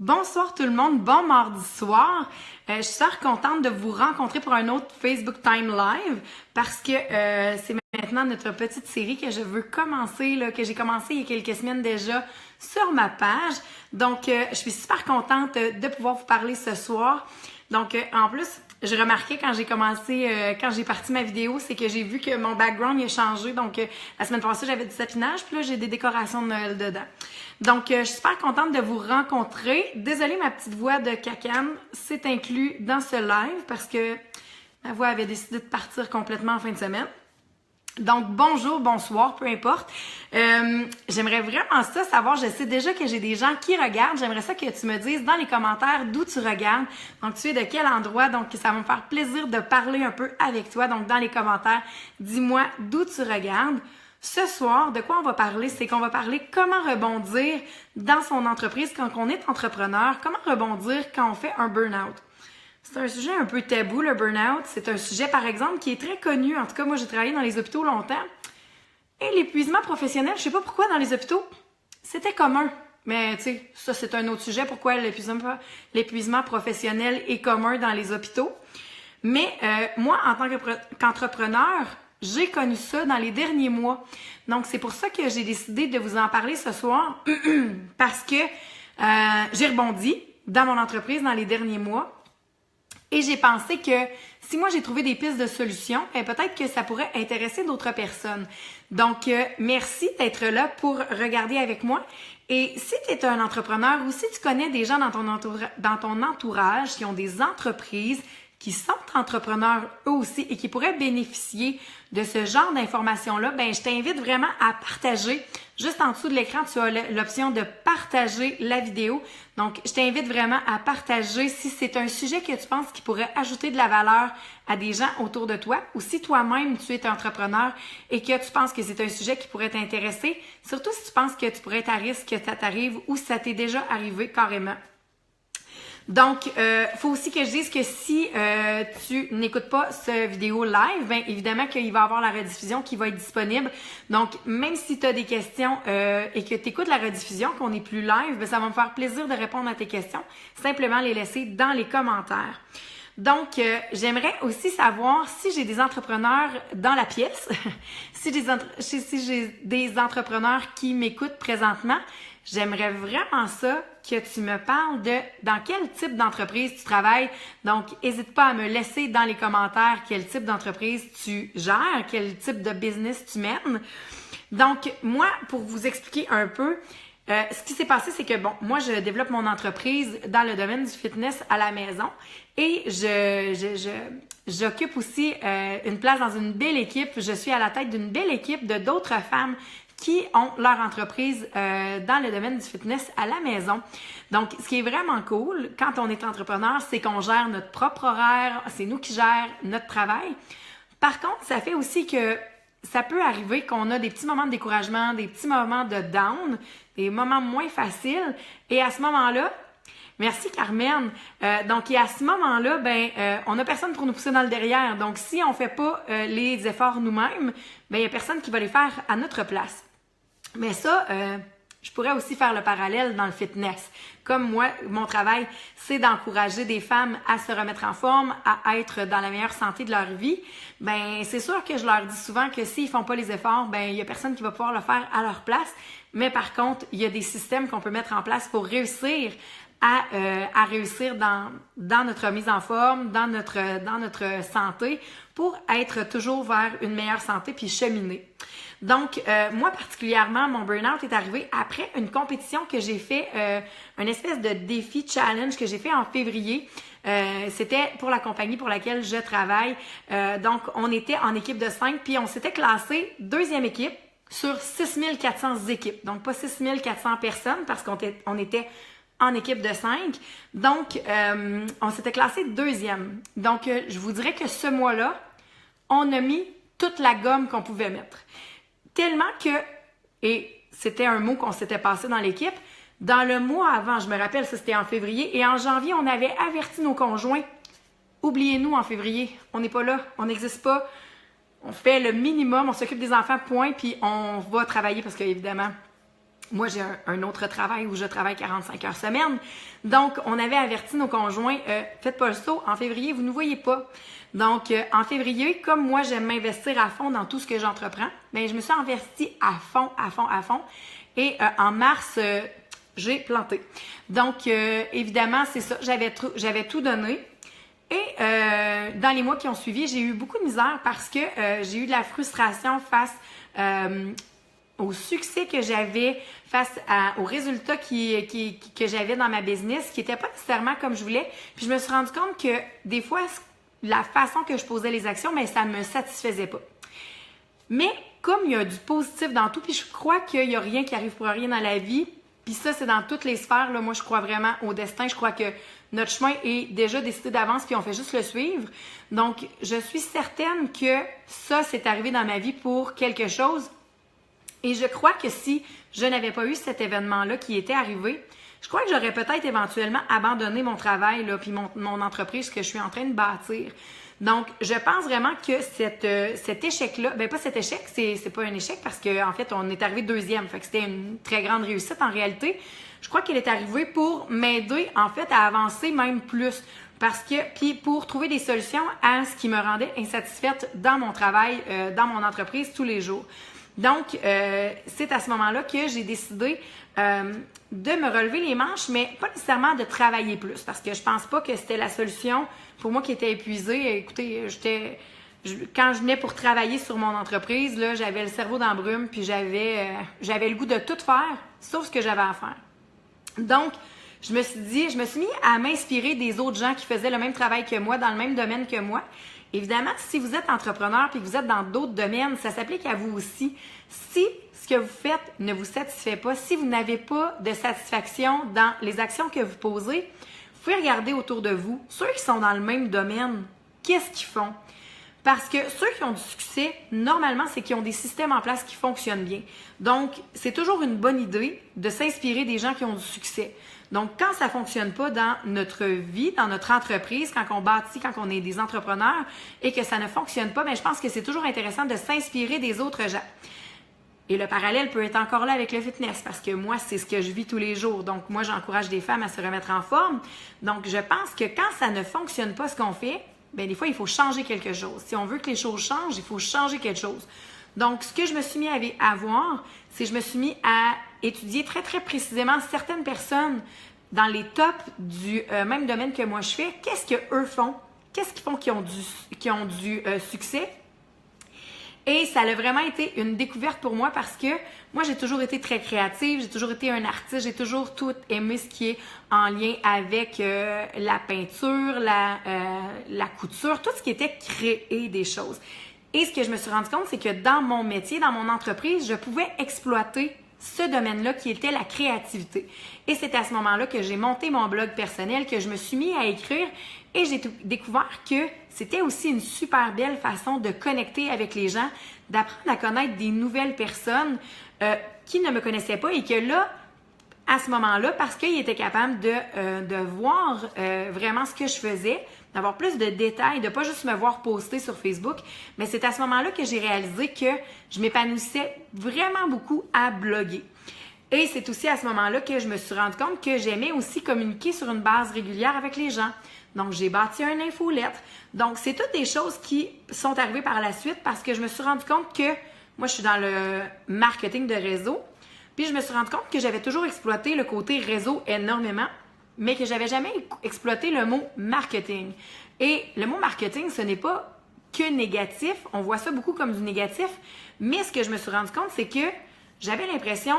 Bonsoir tout le monde, bon mardi soir. Je suis super contente de vous rencontrer pour un autre Facebook Time Live parce que c'est maintenant notre petite série que je veux commencer, là, que j'ai commencé il y a quelques semaines déjà sur ma page. Donc, je suis super contente de pouvoir vous parler ce soir. Donc, en plus, j'ai remarqué quand j'ai commencé, quand j'ai parti ma vidéo, c'est que j'ai vu que mon background il a changé. Donc, la semaine passée, j'avais du sapinage, puis là, j'ai des décorations de Noël dedans. Donc, je suis super contente de vous rencontrer. Désolée, ma petite voix de cacane, c'est inclus dans ce live parce que ma voix avait décidé de partir complètement en fin de semaine. Donc, bonjour, bonsoir, peu importe. J'aimerais vraiment ça savoir, je sais déjà que j'ai des gens qui regardent, j'aimerais ça que tu me dises dans les commentaires d'où tu regardes. Donc, tu es de quel endroit, donc ça va me faire plaisir de parler un peu avec toi. Donc, dans les commentaires, dis-moi d'où tu regardes. Ce soir, de quoi on va parler? C'est qu'on va parler comment rebondir dans son entreprise quand on est entrepreneur, comment rebondir quand on fait un burn-out. C'est un sujet un peu tabou, le burn-out. C'est un sujet, par exemple, qui est très connu. En tout cas, moi, j'ai travaillé dans les hôpitaux longtemps. Et l'épuisement professionnel, je sais pas pourquoi dans les hôpitaux, c'était commun. Mais, tu sais, ça, c'est un autre sujet. Pourquoi l'épuisement professionnel est commun dans les hôpitaux. Mais moi, en tant qu'entrepreneur, j'ai connu ça dans les derniers mois. Donc, c'est pour ça que j'ai décidé de vous en parler ce soir. Parce que j'ai rebondi dans mon entreprise dans les derniers mois. Et j'ai pensé que si moi j'ai trouvé des pistes de solutions, peut-être que ça pourrait intéresser d'autres personnes. Donc, merci d'être là pour regarder avec moi. Et si tu es un entrepreneur ou si tu connais des gens dans ton entourage qui ont des entreprises, qui sont entrepreneurs eux aussi et qui pourraient bénéficier de ce genre d'informations-là, ben je t'invite vraiment à partager. Juste en dessous de l'écran, tu as l'option de partager la vidéo. Donc, je t'invite vraiment à partager si c'est un sujet que tu penses qui pourrait ajouter de la valeur à des gens autour de toi ou si toi-même tu es entrepreneur et que tu penses que c'est un sujet qui pourrait t'intéresser, surtout si tu penses que tu pourrais être à risque que ça t'arrive ou si ça t'est déjà arrivé carrément. Donc, faut aussi que je dise que si tu n'écoutes pas ce vidéo live, bien évidemment qu'il va y avoir la rediffusion qui va être disponible. Donc, même si tu as des questions et que tu écoutes la rediffusion, qu'on n'est plus live, bien, ça va me faire plaisir de répondre à tes questions. Simplement les laisser dans les commentaires. Donc, j'aimerais aussi savoir si j'ai des entrepreneurs dans la pièce, si j'ai des entrepreneurs qui m'écoutent présentement. J'aimerais vraiment ça que tu me parles de dans quel type d'entreprise tu travailles. Donc, n'hésite pas à me laisser dans les commentaires quel type d'entreprise tu gères, quel type de business tu mènes. Donc, moi, pour vous expliquer un peu, ce qui s'est passé, c'est que, bon, moi, je développe mon entreprise dans le domaine du fitness à la maison et j'occupe aussi une place dans une belle équipe. Je suis à la tête d'une belle équipe de d'autres femmes qui ont leur entreprise dans le domaine du fitness à la maison. Donc, ce qui est vraiment cool quand on est entrepreneur, c'est qu'on gère notre propre horaire, c'est nous qui gérons notre travail. Par contre, ça fait aussi que ça peut arriver qu'on a des petits moments de découragement, des petits moments de down, des moments moins faciles. Et à ce moment-là, merci Carmen. Donc, et à ce moment-là, on n'a personne pour nous pousser dans le derrière. Donc, si on fait pas les efforts nous-mêmes, il y a personne qui va les faire à notre place. Mais ça, je pourrais aussi faire le parallèle dans le fitness. Comme moi, mon travail, c'est d'encourager des femmes à se remettre en forme, à être dans la meilleure santé de leur vie. Ben, c'est sûr que je leur dis souvent que s'ils font pas les efforts, il y a personne qui va pouvoir le faire à leur place. Mais par contre, il y a des systèmes qu'on peut mettre en place pour réussir à réussir dans notre mise en forme, dans notre santé, pour être toujours vers une meilleure santé puis cheminer. Donc, moi particulièrement, mon burn-out est arrivé après une compétition que j'ai fait, une espèce de défi challenge que j'ai fait en février. C'était pour la compagnie pour laquelle je travaille. Donc, on était en équipe de 5, puis on s'était classé deuxième équipe sur 6400 équipes. Donc, pas 6400 personnes parce qu'on était en équipe de 5. Donc, on s'était classé deuxième. Donc, je vous dirais que ce mois-là, on a mis toute la gomme qu'on pouvait mettre. Tellement que, et c'était un mot qu'on s'était passé dans l'équipe, dans le mois avant, je me rappelle, ça c'était en février, et en janvier, on avait averti nos conjoints. Oubliez-nous en février, on n'est pas là, on n'existe pas. On fait le minimum, on s'occupe des enfants, point, puis on va travailler parce qu'évidemment, Moi, j'ai un autre travail où je travaille 45 heures semaine. Donc, on avait averti nos conjoints, faites pas le saut, en février, vous ne nous voyez pas. Donc, en février, comme moi, j'aime m'investir à fond dans tout ce que j'entreprends, bien, je me suis investie à fond. Et en mars, j'ai planté. Donc, évidemment, c'est ça, j'avais tout donné. Et dans les mois qui ont suivi, j'ai eu beaucoup de misère parce que j'ai eu de la frustration face au succès que j'avais, face aux résultats que j'avais dans ma business, qui n'étaient pas nécessairement comme je voulais. Puis je me suis rendu compte que des fois, la façon que je posais les actions, mais ça ne me satisfaisait pas. Mais comme il y a du positif dans tout, puis je crois qu'il n'y a rien qui arrive pour rien dans la vie, puis ça, c'est dans toutes les sphères. Là, moi, je crois vraiment au destin. Je crois que notre chemin est déjà décidé d'avance, puis on fait juste le suivre. Donc, je suis certaine que ça, c'est arrivé dans ma vie pour quelque chose. Et je crois que si je n'avais pas eu cet événement-là qui était arrivé, je crois que j'aurais peut-être éventuellement abandonné mon travail, là, puis mon entreprise que je suis en train de bâtir. Donc, je pense vraiment que cet échec-là, ben pas cet échec, c'est pas un échec parce qu'en fait, on est arrivé deuxième. Fait que c'était une très grande réussite en réalité. Je crois qu'elle est arrivée pour m'aider, en fait, à avancer même plus. Puis pour trouver des solutions à ce qui me rendait insatisfaite dans mon travail, dans mon entreprise tous les jours. Donc, c'est à ce moment-là que j'ai décidé de me relever les manches, mais pas nécessairement de travailler plus, parce que je pense pas que c'était la solution pour moi qui était épuisée. Écoutez, quand je venais pour travailler sur mon entreprise, là, j'avais le cerveau dans la brume, puis j'avais le goût de tout faire, sauf ce que j'avais à faire. Donc, je me suis mis à m'inspirer des autres gens qui faisaient le même travail que moi, dans le même domaine que moi. Évidemment, si vous êtes entrepreneur et que vous êtes dans d'autres domaines, ça s'applique à vous aussi. Si ce que vous faites ne vous satisfait pas, si vous n'avez pas de satisfaction dans les actions que vous posez, vous pouvez regarder autour de vous. Ceux qui sont dans le même domaine, qu'est-ce qu'ils font? Parce que ceux qui ont du succès, normalement, c'est qu'ils ont des systèmes en place qui fonctionnent bien. Donc, c'est toujours une bonne idée de s'inspirer des gens qui ont du succès. Donc, quand ça ne fonctionne pas dans notre vie, dans notre entreprise, quand on bâtit, quand on est des entrepreneurs et que ça ne fonctionne pas, bien, je pense que c'est toujours intéressant de s'inspirer des autres gens. Et le parallèle peut être encore là avec le fitness parce que moi, c'est ce que je vis tous les jours. Donc, moi, j'encourage des femmes à se remettre en forme. Donc, je pense que quand ça ne fonctionne pas ce qu'on fait, bien, des fois, il faut changer quelque chose. Si on veut que les choses changent, il faut changer quelque chose. Donc, ce que je me suis mis à voir, c'est que je me suis mis à étudier très, très précisément certaines personnes dans les tops du même domaine que moi je fais. Qu'est-ce qu'eux font? Qu'est-ce qu'ils font qui ont du succès? Et ça a vraiment été une découverte pour moi parce que moi, j'ai toujours été très créative, j'ai toujours été un artiste, j'ai toujours tout aimé ce qui est en lien avec la peinture, la couture, tout ce qui était créer des choses. Et ce que je me suis rendu compte, c'est que dans mon métier, dans mon entreprise, je pouvais exploiter ce domaine-là qui était la créativité. Et c'est à ce moment-là que j'ai monté mon blog personnel, que je me suis mis à écrire et j'ai découvert que c'était aussi une super belle façon de connecter avec les gens, d'apprendre à connaître des nouvelles personnes qui ne me connaissaient pas et que là, à ce moment-là, parce qu'ils étaient capables de voir vraiment ce que je faisais, d'avoir plus de détails, de pas juste me voir poster sur Facebook, mais c'est à ce moment-là que j'ai réalisé que je m'épanouissais vraiment beaucoup à bloguer. Et c'est aussi à ce moment-là que je me suis rendu compte que j'aimais aussi communiquer sur une base régulière avec les gens. Donc, j'ai bâti un infolettre. Donc, c'est toutes des choses qui sont arrivées par la suite parce que je me suis rendu compte que moi, je suis dans le marketing de réseau. Puis, je me suis rendu compte que j'avais toujours exploité le côté réseau énormément, mais que j'avais jamais exploité le mot marketing. Et le mot marketing, ce n'est pas que négatif. On voit ça beaucoup comme du négatif. Mais ce que je me suis rendu compte, c'est que j'avais l'impression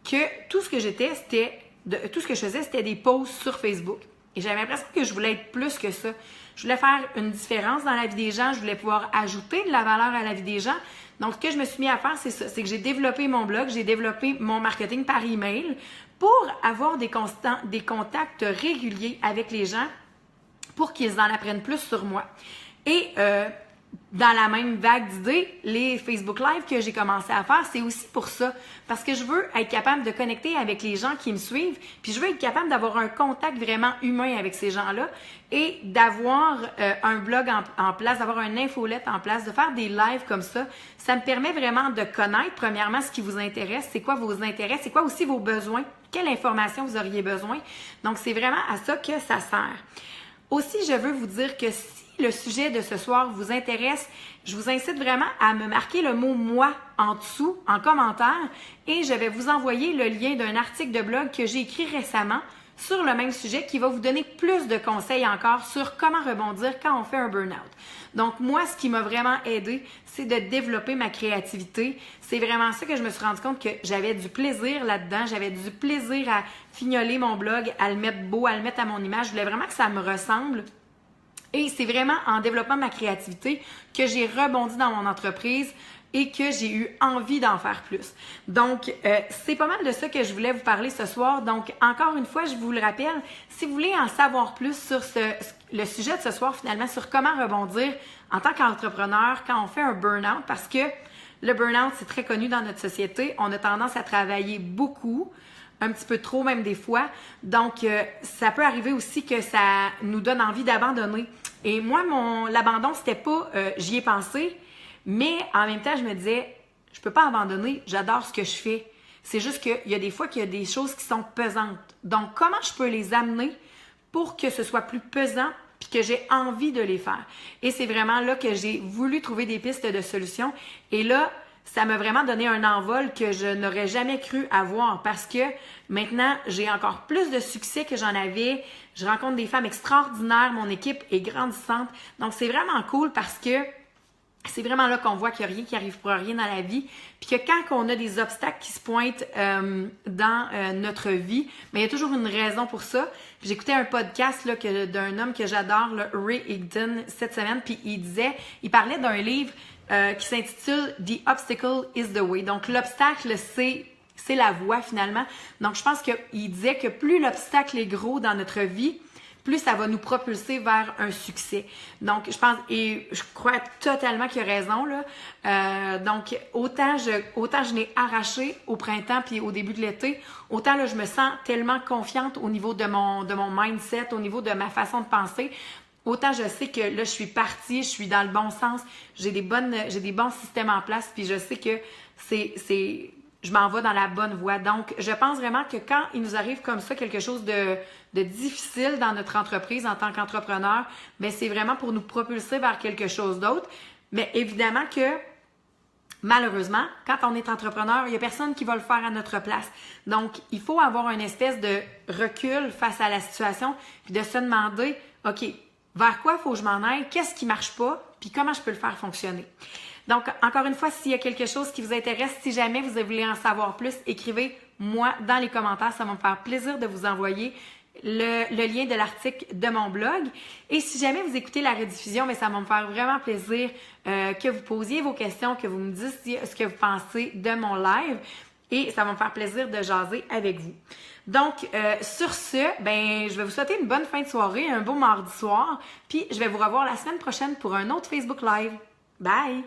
que tout ce que je faisais, c'était des posts sur Facebook. Et j'avais l'impression que je voulais être plus que ça. Je voulais faire une différence dans la vie des gens. Je voulais pouvoir ajouter de la valeur à la vie des gens. Donc, ce que je me suis mis à faire, c'est ça. C'est que j'ai développé mon blog, j'ai développé mon marketing par email pour avoir des contacts réguliers avec les gens pour qu'ils en apprennent plus sur moi. Et dans la même vague d'idées, les Facebook Live que j'ai commencé à faire, c'est aussi pour ça. Parce que je veux être capable de connecter avec les gens qui me suivent, puis je veux être capable d'avoir un contact vraiment humain avec ces gens-là et d'avoir un blog en place, d'avoir un infolette en place, de faire des lives comme ça. Ça me permet vraiment de connaître, premièrement, ce qui vous intéresse, c'est quoi vos intérêts, c'est quoi aussi vos besoins, quelle information vous auriez besoin. Donc, c'est vraiment à ça que ça sert. Aussi, je veux vous dire que si le sujet de ce soir vous intéresse, je vous incite vraiment à me marquer le mot « moi » en dessous, en commentaire, et je vais vous envoyer le lien d'un article de blog que j'ai écrit récemment sur le même sujet qui va vous donner plus de conseils encore sur comment rebondir quand on fait un burn-out. Donc moi, ce qui m'a vraiment aidé, c'est de développer ma créativité. C'est vraiment ça que je me suis rendu compte que j'avais du plaisir là-dedans. J'avais du plaisir à fignoler mon blog, à le mettre beau, à le mettre à mon image. Je voulais vraiment que ça me ressemble. Et c'est vraiment en développant ma créativité que j'ai rebondi dans mon entreprise et que j'ai eu envie d'en faire plus. Donc, c'est pas mal de ça que je voulais vous parler ce soir. Donc, encore une fois, je vous le rappelle, si vous voulez en savoir plus sur le sujet de ce soir, finalement, sur comment rebondir en tant qu'entrepreneur quand on fait un burn-out, parce que le burn-out, c'est très connu dans notre société. On a tendance à travailler beaucoup, un petit peu trop même des fois. Donc, ça peut arriver aussi que ça nous donne envie d'abandonner. Et moi, l'abandon, c'était pas j'y ai pensé, mais en même temps, je me disais, je peux pas abandonner, j'adore ce que je fais. C'est juste qu'il y a des fois qu'il y a des choses qui sont pesantes. Donc, comment je peux les amener pour que ce soit plus pesant puis que j'ai envie de les faire? Et c'est vraiment là que j'ai voulu trouver des pistes de solutions. Et là, ça m'a vraiment donné un envol que je n'aurais jamais cru avoir parce que maintenant, j'ai encore plus de succès que j'en avais. Je rencontre des femmes extraordinaires, mon équipe est grandissante. Donc, c'est vraiment cool parce que c'est vraiment là qu'on voit qu'il n'y a rien qui arrive pour rien dans la vie. Puis que quand on a des obstacles qui se pointent dans notre vie, mais il y a toujours une raison pour ça. J'écoutais un podcast là, d'un homme que j'adore, là, Ray Higdon, cette semaine, puis il parlait d'un livre qui s'intitule « The Obstacle is the Way ». Donc, l'obstacle, c'est la voie finalement. Donc, je pense qu'il disait que plus l'obstacle est gros dans notre vie, plus ça va nous propulser vers un succès. Donc, je pense, et je crois totalement qu'il a raison, là. Donc, autant je l'ai arraché au printemps puis au début de l'été, autant là, je me sens tellement confiante au niveau de mon mindset, au niveau de ma façon de penser. Autant je sais que là, je suis partie, je suis dans le bon sens, j'ai des bons systèmes en place, puis je sais que je m'en vais dans la bonne voie. Donc, je pense vraiment que quand il nous arrive comme ça, quelque chose de difficile dans notre entreprise en tant qu'entrepreneur, bien, c'est vraiment pour nous propulser vers quelque chose d'autre. Mais évidemment que, malheureusement, quand on est entrepreneur, il n'y a personne qui va le faire à notre place. Donc, il faut avoir une espèce de recul face à la situation, puis de se demander, OK, vers quoi il faut que je m'en aille? Qu'est-ce qui ne marche pas? Puis comment je peux le faire fonctionner? Donc, encore une fois, s'il y a quelque chose qui vous intéresse, si jamais vous voulez en savoir plus, écrivez-moi dans les commentaires. Ça va me faire plaisir de vous envoyer le lien de l'article de mon blog. Et si jamais vous écoutez la rediffusion, mais ça va me faire vraiment plaisir que vous posiez vos questions, que vous me disiez ce que vous pensez de mon live. Et ça va me faire plaisir de jaser avec vous. Donc, sur ce, ben, je vais vous souhaiter une bonne fin de soirée, un beau mardi soir. Puis, je vais vous revoir la semaine prochaine pour un autre Facebook Live. Bye!